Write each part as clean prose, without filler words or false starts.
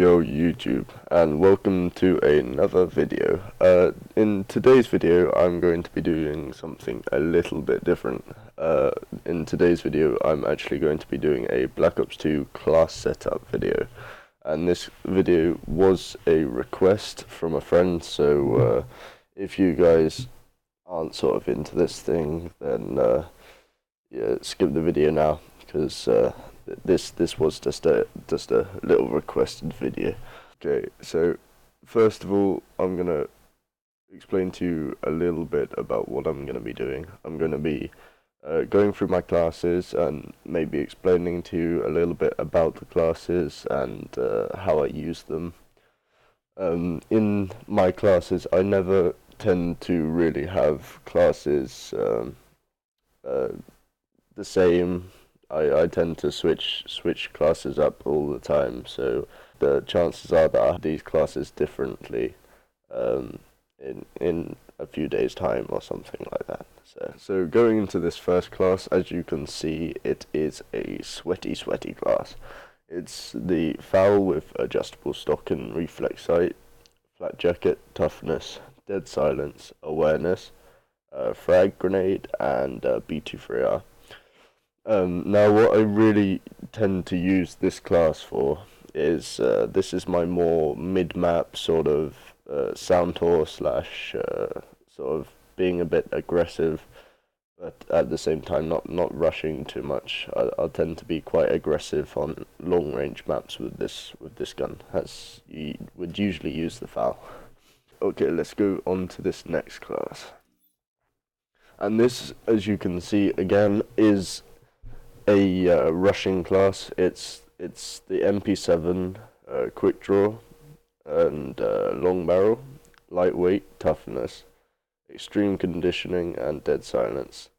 Yo YouTube, and welcome to another video. In today's video I'm going to be doing something a little bit different. In today's video I'm actually going to be doing a Black Ops 2 class setup video, and this video was a request from a friend, so if you guys aren't sort of into this thing, then yeah, skip the video now, because this was just a little requested video. Okay, so first of all, I'm gonna explain to you a little bit about what I'm gonna be doing. I'm gonna be going through my classes and maybe explaining to you a little bit about the classes and how I use them. In my classes, I never tend to really have classes the same. I tend to switch classes up all the time, so the chances are that I have these classes differently in a few days' time or something like that. So going into this first class, as you can see, it is a sweaty class. It's the foul with adjustable stock and reflex sight, flat jacket, toughness, dead silence, awareness, frag grenade, and B23R. Now what I really tend to use this class for is, this is my more mid-map sort of sound tour slash sort of being a bit aggressive, but at the same time not rushing too much. I'll tend to be quite aggressive on long range maps with this gun, as you would usually use the foul. Okay, let's go on to this next class. And this, as you can see again, is a rushing class. It's the MP7 quick draw and long barrel, lightweight, toughness, extreme conditioning, and dead silence.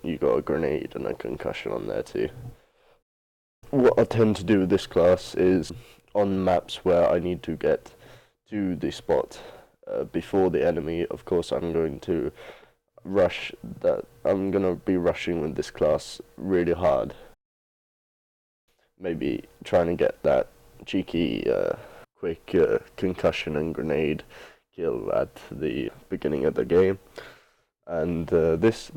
You got a grenade and a concussion on there too. What I tend to do with this class is, on maps where I need to get to the spot before the enemy, of course I'm going to rush that. I'm gonna be rushing with this class really hard, maybe trying to get that cheeky quick concussion and grenade kill at the beginning of the game. And this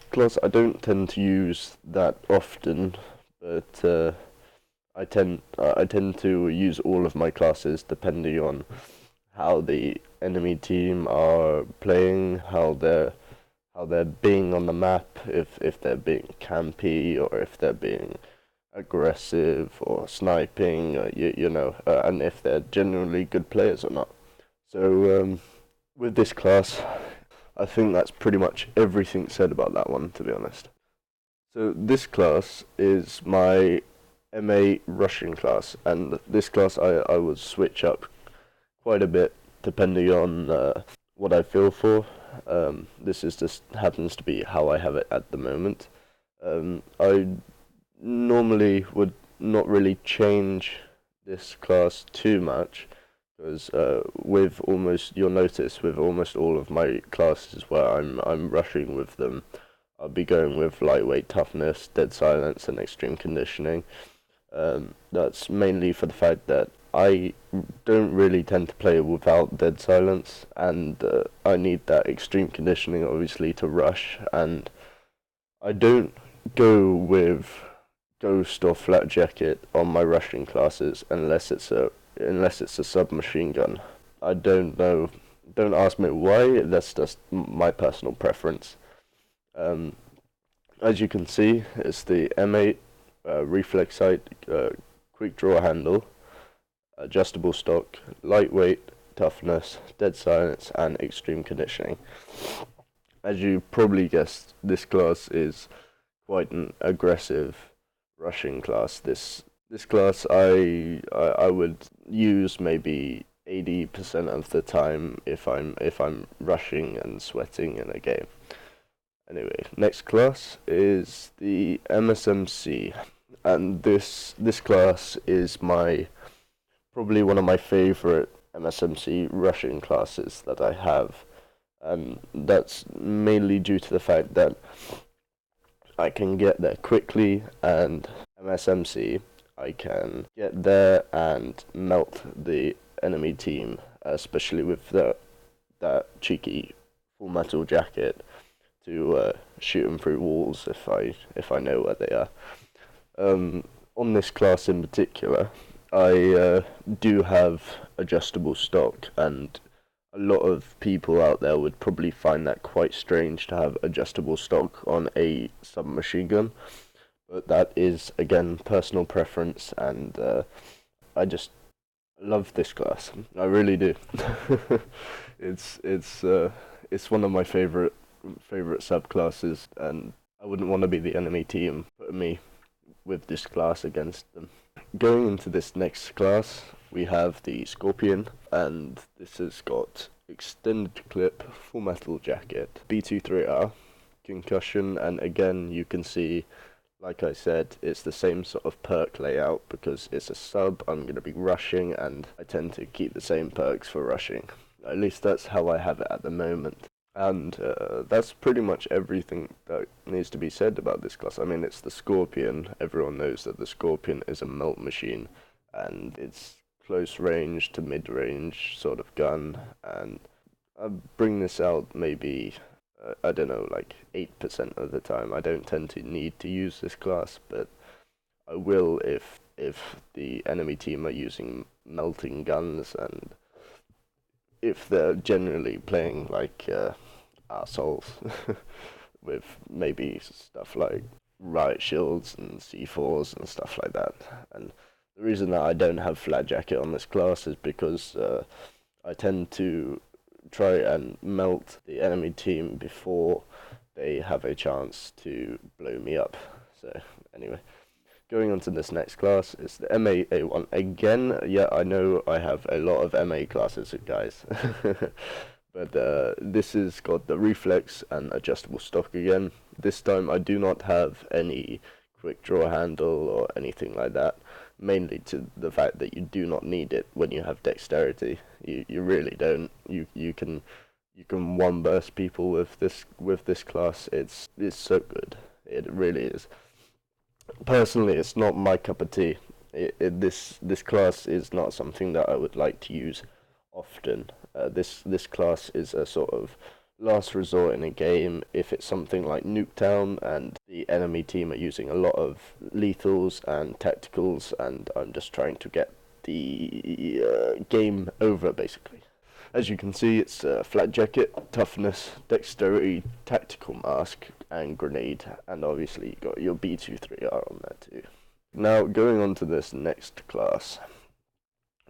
class I don't tend to use that often, but I tend to use all of my classes depending on how the enemy team are playing, how they're being on the map, if they're being campy or if they're being aggressive or sniping, you know, and if they're genuinely good players or not. So with this class, I think that's pretty much everything said about that one, to be honest. So this class is my MA rushing class, and this class I would switch up quite a bit depending on what I feel for. This is just happens to be how I have it at the moment. I normally would not really change this class too much, because you'll notice with almost all of my classes where I'm rushing with them, I'll be going with lightweight, toughness, dead silence, and extreme conditioning. That's mainly for the fact that I don't really tend to play without dead silence, and I need that extreme conditioning obviously to rush, and I don't go with ghost or flat jacket on my rushing classes unless it's a submachine gun. I don't know, don't ask me why, that's just my personal preference. As you can see, it's the M8 reflex sight, quick draw handle, adjustable stock, lightweight, toughness, dead silence, and extreme conditioning. As you probably guessed, this class is quite an aggressive rushing class. This class I would use maybe 80% of the time if I'm rushing and sweating in a game. Anyway, next class is the MSMC, and this class is probably one of my favorite MSMC rushing classes that I have, and that's mainly due to the fact that I can get there quickly, and MSMC I can get there and melt the enemy team, especially with that cheeky full metal jacket, to shoot them through walls if I know where they are. On this class in particular, I do have adjustable stock, and a lot of people out there would probably find that quite strange to have adjustable stock on a submachine gun, but that is, again, personal preference, and I just love this class. I really do. It's one of my favorite subclasses, and I wouldn't want to be the enemy team putting me with this class against them. Going into this next class, we have the Scorpion, and this has got extended clip, full metal jacket, B23R, concussion, and again you can see, like I said, it's the same sort of perk layout because it's a sub. I'm going to be rushing, and I tend to keep the same perks for rushing. At least that's how I have it at the moment. And that's pretty much everything that needs to be said about this class. I mean, it's the Scorpion. Everyone knows that the Scorpion is a melt machine, and it's close range to mid range sort of gun. And I bring this out maybe, I don't know, like 8% of the time. I don't tend to need to use this class, but I will if the enemy team are using melting guns, and if they're generally playing like assholes with maybe stuff like riot shields and C4s and stuff like that. And the reason that I don't have flat jacket on this class is because I tend to try and melt the enemy team before they have a chance to blow me up. So anyway, going on to this next class is the MA1. Again, yeah, I know I have a lot of MA classes, guys. But this has got the reflex and adjustable stock again. This time I do not have any quick draw handle or anything like that, mainly to the fact that you do not need it when you have dexterity. You really don't. You can one burst people with this class. It's so good. It really is. Personally, it's not my cup of tea. This class is not something that I would like to use often. This class is a sort of last resort in a game if it's something like Nuketown and the enemy team are using a lot of lethals and tacticals, and I'm just trying to get the game over, basically. As you can see, it's flat jacket, toughness, dexterity, tactical mask, and grenade, and obviously you got your B23R on there too. Now, going on to this next class,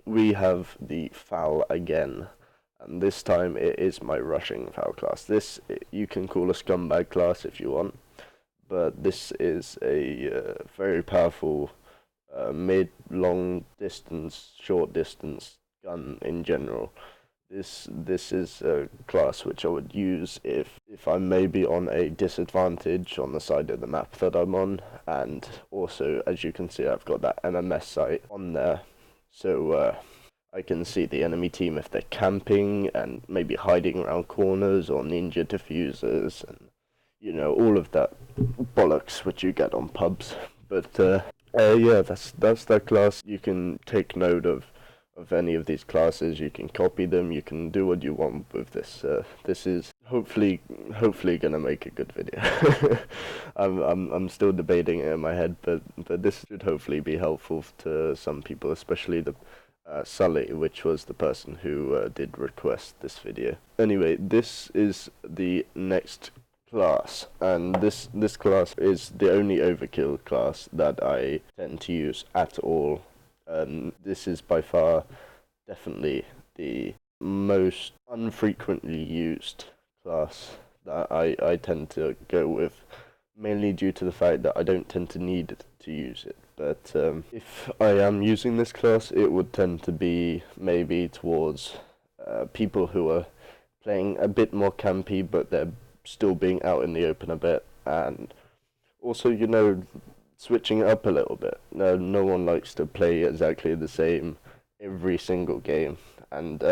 we have the Foul again, and this time it is my rushing Foul class. This you can call a scumbag class if you want, but this is a very powerful mid, long distance, short distance gun in general. This is a class which I would use if I'm maybe on a disadvantage on the side of the map that I'm on, and also, as you can see, I've got that MMS sight on there, so I can see the enemy team if they're camping and maybe hiding around corners or ninja diffusers and, you know, all of that bollocks which you get on pubs. But yeah, that's that class. You can take note of any of these classes. You can copy them. You can do what you want with this. This is hopefully gonna make a good video. I'm still debating it in my head, but this should hopefully be helpful to some people, especially the Sully, which was the person who did request this video. Anyway, this is the next class, and this class is the only overkill class that I tend to use at all. This is by far definitely the most unfrequently used class that I tend to go with, mainly due to the fact that I don't tend to need to use it. But if I am using this class, it would tend to be maybe towards people who are playing a bit more campy, but they're still being out in the open a bit, and also, you know, switching it up a little bit. No one likes to play exactly the same every single game, and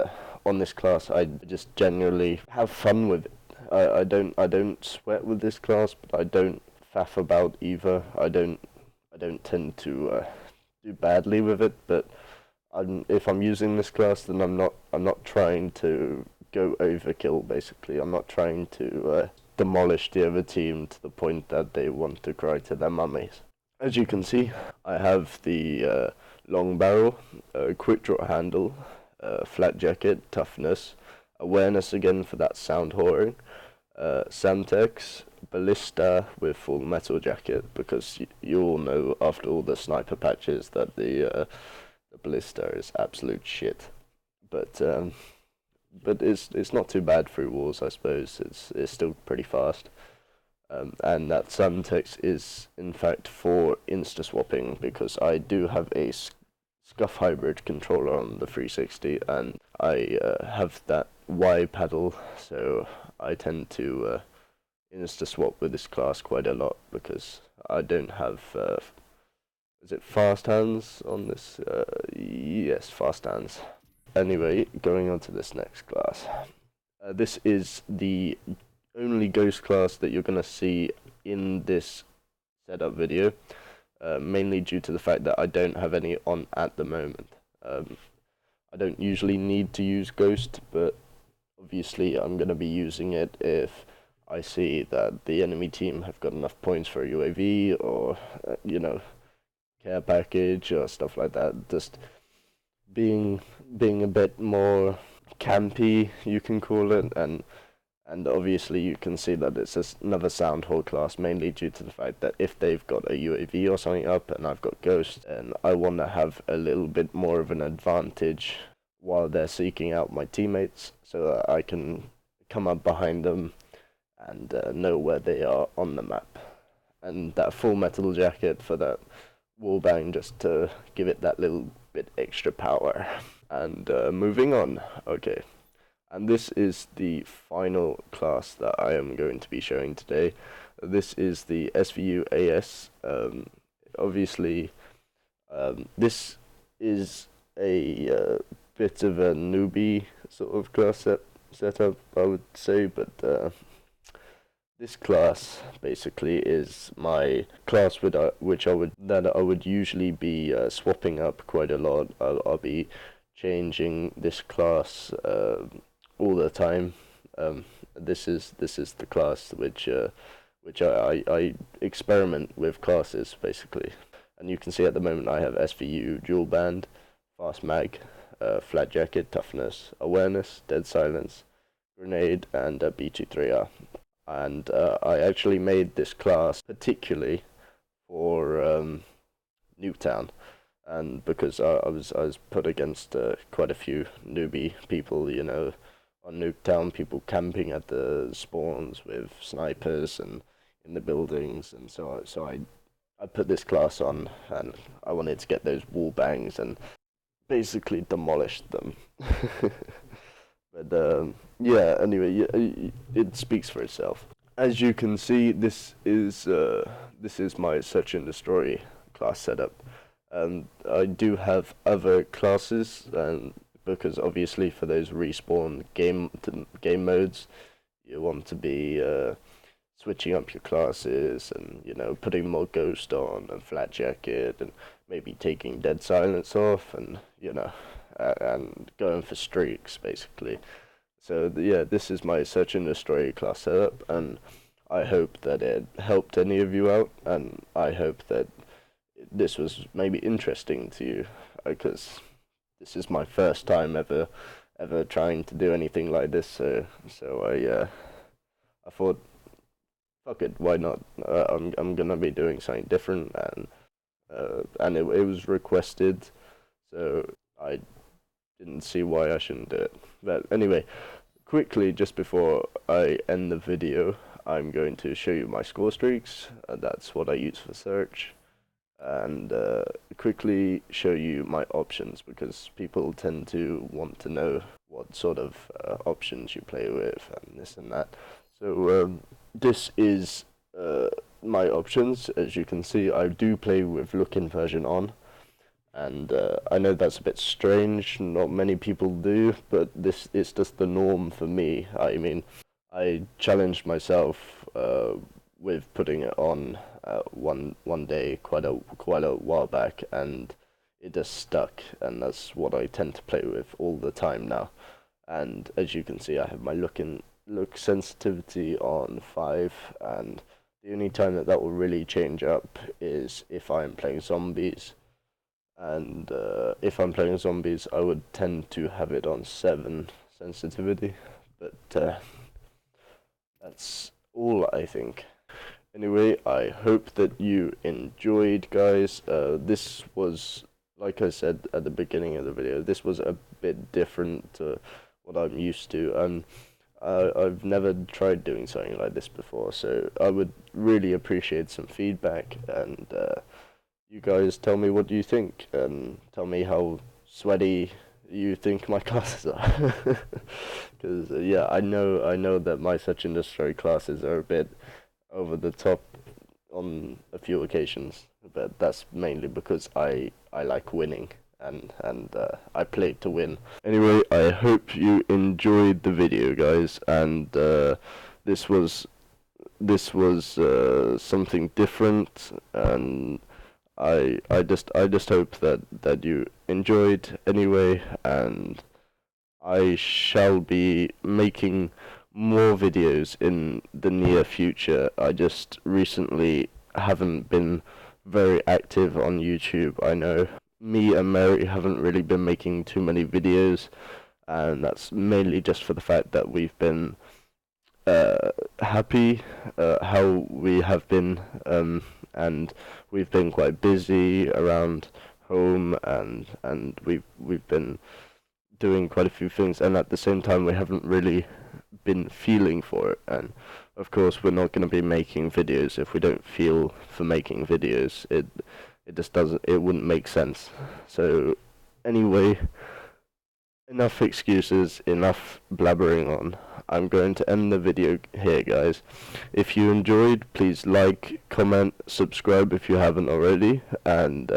on this class, I just generally have fun with it. I don't sweat with this class, but I don't faff about either. I don't tend to do badly with it, but if I'm using this class, then I'm not trying to go overkill. Basically, I'm not trying to demolish the other team to the point that they want to cry to their mummies. As you can see, I have the long barrel, quick draw handle, flat jacket, toughness, awareness again for that sound whoring, Samtex, ballista with full metal jacket, because you all know after all the sniper patches that the ballista is absolute shit. But it's not too bad through walls, I suppose. It's still pretty fast. And that Samtex is in fact for insta swapping, because I do have a Scuff hybrid controller on the 360, and I have that Y paddle, so I tend to insta swap with this class quite a lot, because I don't have is it fast hands on this? Yes, fast hands. Anyway, going on to this next class. This is the only ghost class that you're going to see in this setup video, mainly due to the fact that I don't have any on at the moment. I don't usually need to use ghost, but obviously I'm going to be using it if I see that the enemy team have got enough points for a UAV, or care package or stuff like that. Just being a bit more campy, you can call it, and obviously you can see that it's another sound hole class, mainly due to the fact that if they've got a UAV or something up and I've got ghost, and I want to have a little bit more of an advantage while they're seeking out my teammates, so that I can come up behind them and know where they are on the map. And that full metal jacket for that wallbang, just to give it that little bit extra power. And moving on, okay. And this is the final class that I am going to be showing today. This is the SVU AS. Obviously, this is a bit of a newbie sort of class setup, I would say, but this class basically is my class with which I would usually be swapping up quite a lot. I'll be changing this class all the time. This is the class which I experiment with classes basically. And you can see at the moment I have SVU dual band, fast mag, flat jacket, toughness, awareness, dead silence, grenade, and B23R. And I actually made this class particularly for Nuketown, and because I was put against quite a few newbie people, on Nuketown, people camping at the spawns with snipers and in the buildings, and so I put this class on, and I wanted to get those wall bangs and basically demolish them. But yeah, anyway, it speaks for itself. As you can see, this is my Search and Destroy class setup. I do have other classes, and because obviously for those respawn game modes, you want to be switching up your classes, and putting more ghost on and flat jacket, and maybe taking dead silence off, and and going for streaks basically. So yeah, this is my Search and Destroy class setup, and I hope that it helped any of you out, and I hope that this was maybe interesting to you, because this is my first time ever trying to do anything like this. So I thought, fuck it, why not? I'm gonna be doing something different, and it was requested, so I didn't see why I shouldn't do it. But anyway, quickly, just before I end the video, I'm going to show you my score streaks. That's what I use for search, and quickly show you my options, because people tend to want to know what sort of options you play with and this and that. So this is my options. As you can see, I do play with look inversion on, and I know that's a bit strange, not many people do, but this is just the norm for me. I mean, I challenged myself with putting it on one day quite a while back, and it just stuck, and that's what I tend to play with all the time now. And as you can see, I have my look sensitivity on 5, and the only time that will really change up is if I'm playing zombies. And if I'm playing zombies, I would tend to have it on 7 sensitivity, but that's all, I think. Anyway, I hope that you enjoyed, guys. This was, like I said at the beginning of the video, this was a bit different to what I'm used to, and I've never tried doing something like this before, so I would really appreciate some feedback, and you guys tell me what you think, and tell me how sweaty you think my classes are. Because yeah, I know that my Search&Destroy classes are a bit over the top on a few occasions, but that's mainly because I like winning, and I play to win. Anyway, I hope you enjoyed the video, guys, and this was something different, and I just hope that you enjoyed anyway, and I shall be making more videos in the near future. I just recently haven't been very active on YouTube. I know me and Mary haven't really been making too many videos, and that's mainly just for the fact that we've been happy how we have been, and we've been quite busy around home, and we've been doing quite a few things, and at the same time we haven't really been feeling for it. And of course we're not going to be making videos if we don't feel for making videos. It just doesn't, it wouldn't make sense. So anyway, enough excuses, enough blabbering on. I'm going to end the video here, guys. If you enjoyed, please like, comment, subscribe if you haven't already, and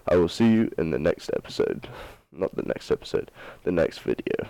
I will see you in the next episode. Not the next episode, the next video.